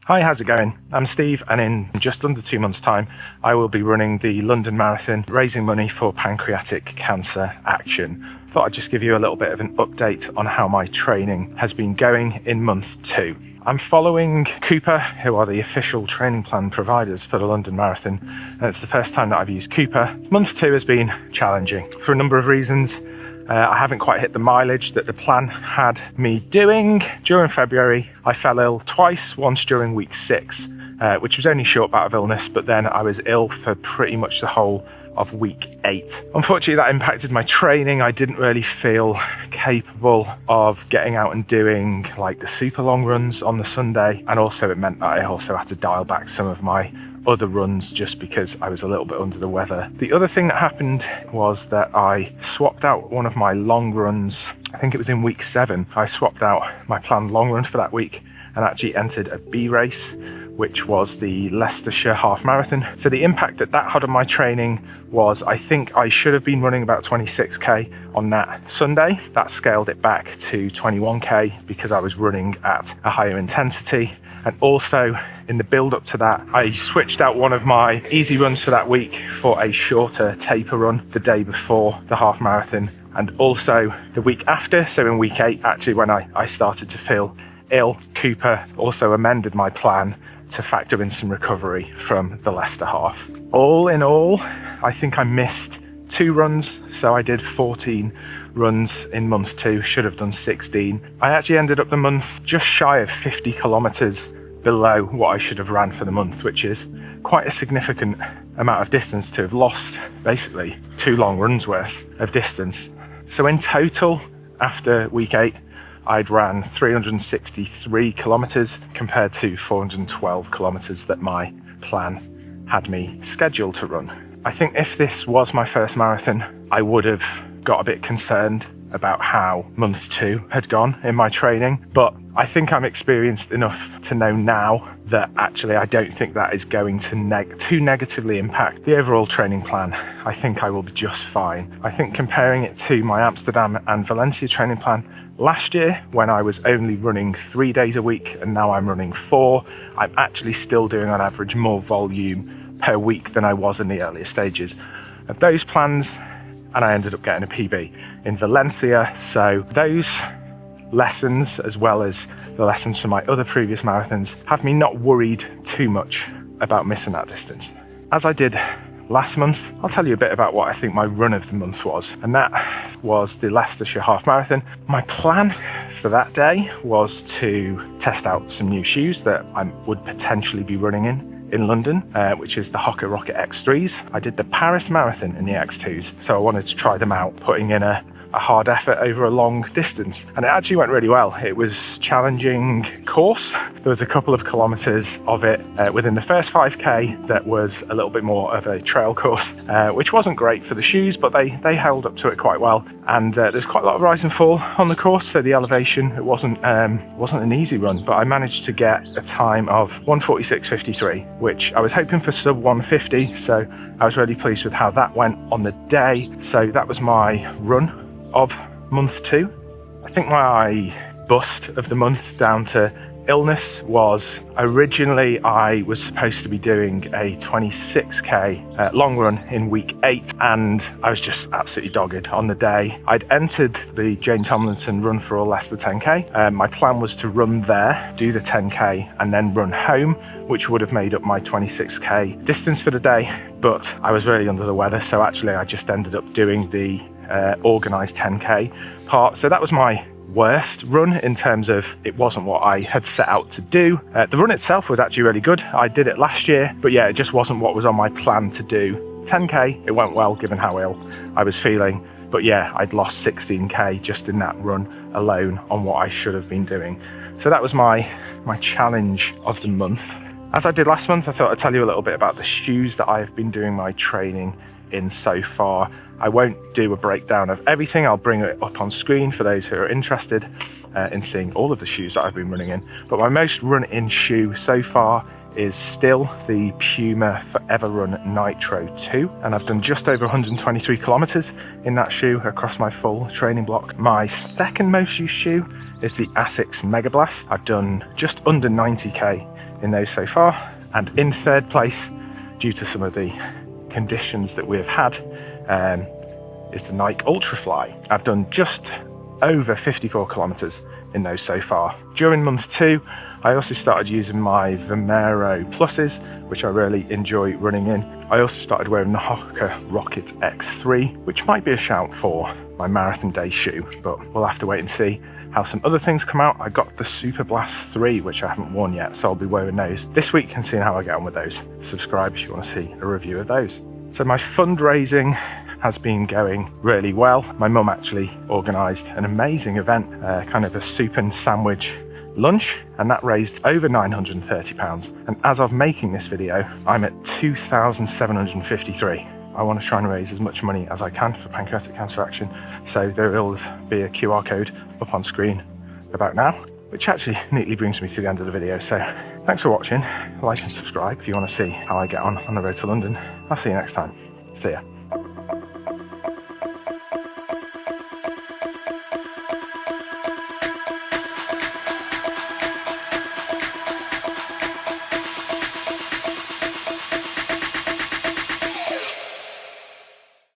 Hi, how's it going? I'm Steve, and in just under 2 months' time, I will be running the London Marathon, raising money for pancreatic cancer action. Thought I'd just give you a little bit of an update on how my training has been going in month 2. I'm following Cooper, who are the official training plan providers for the London Marathon, and it's the first time that I've used Cooper. Month 2 has been challenging for a number of reasons. I haven't quite hit the mileage that the plan had me doing. During February, I fell ill twice, once during week 6, which was only a short bout of illness, but then I was ill for pretty much the whole of week 8. Unfortunately, that impacted my training. I didn't really feel capable of getting out and doing like the super long runs on the Sunday, and also it meant that I also had to dial back some of my other runs just because I was a little bit under the weather. The other thing that happened was that I swapped out one of my long runs. I think it was in week 7. I swapped out my planned long run for that week and actually entered a B race, which was the Leicestershire Half Marathon. So the impact that had on my training was, I think I should have been running about 26k on that Sunday. That scaled it back to 21k because I was running at a higher intensity. And also in the build up to that, I switched out one of my easy runs for that week for a shorter taper run the day before the half marathon. And also the week after, so in week 8, actually when I started to feel ill, Cooper also amended my plan to factor in some recovery from the Leicester half. All in all, I think I missed 2 runs, so I did 14 runs in month 2, should have done 16. I actually ended up the month just shy of 50 kilometers below what I should have ran for the month, which is quite a significant amount of distance to have lost, basically 2 long runs worth of distance. So in total, after week 8, I'd ran 363 kilometers compared to 412 kilometers that my plan had me scheduled to run. I think if this was my first marathon, I would have got a bit concerned about how month 2 had gone in my training, but I think I'm experienced enough to know now that actually I don't think that is going to too negatively impact the overall training plan. I think I will be just fine. I think comparing it to my Amsterdam and Valencia training plan last year, when I was only running 3 days a week and now I'm running 4, I'm actually still doing on average more volume per week than I was in the earlier stages of those plans, and I ended up getting a PB in Valencia. So those lessons, as well as the lessons from my other previous marathons, have me not worried too much about missing that distance. As I did last month, I'll tell you a bit about what I think my run of the month was, and that was the Leicestershire Half Marathon. My plan for that day was to test out some new shoes that I would potentially be running in London, which is the Hoka Rocket X3s. I did the Paris Marathon in the X2s, so I wanted to try them out, putting in a hard effort over a long distance, and it actually went really well. It was challenging course. There was a couple of kilometers of it within the first 5k that was a little bit more of a trail course, which wasn't great for the shoes, but they held up to it quite well. And there's quite a lot of rise and fall on the course, so the elevation, it wasn't an easy run, but I managed to get a time of 1:46.53, which I was hoping for sub 1:50, so I was really pleased with how that went on the day. So that was my run of month 2. I think my bust of the month, down to illness, was originally I was supposed to be doing a 26k long run in week 8, and I was just absolutely dogged on the day. I'd entered the Jane Tomlinson Run for All Leicester 10k. My plan was to run there, do the 10k, and then run home, which would have made up my 26k distance for the day, but I was really under the weather, so actually I just ended up doing the organised 10k part. So that was my worst run in terms of it wasn't what I had set out to do. The run itself was actually really good. I did it last year, but yeah, it just wasn't what was on my plan to do. 10k, it went well given how ill I was feeling, but yeah, I'd lost 16k just in that run alone on what I should have been doing. So that was my challenge of the month. As I did last month, I thought I'd tell you a little bit about the shoes that I've been doing my training in so far. I won't do a breakdown of everything. I'll bring it up on screen for those who are interested in seeing all of the shoes that I've been running in. But my most run-in shoe so far is still the Puma Forever Run Nitro 2, and I've done just over 123 kilometers in that shoe across my full training block. My second most used shoe is the Asics Mega Blast. I've done just under 90k in those so far. And in third place, due to some of the conditions that we have had, is the Nike Ultrafly. I've done just over 54 kilometers in those so far. During month 2, I also started using my Vomero Pluses, which I really enjoy running in. I also started wearing the Hoka Rocket X3, which might be a shout for my marathon day shoe, but we'll have to wait and see how some other things come out. I got the Super Blast 3, which I haven't worn yet, so I'll be wearing those this week and seeing how I get on with those. Subscribe if you want to see a review of those. So my fundraising has been going really well. My mum actually organised an amazing event, kind of a soup and sandwich lunch, and that raised over £930. And as of making this video, I'm at 2,753. I want to try and raise as much money as I can for Pancreatic Cancer Action, so there will be a QR code up on screen about now, which actually neatly brings me to the end of the video. So thanks for watching. Like and subscribe if you want to see how I get on the road to London. I'll see you next time. See ya.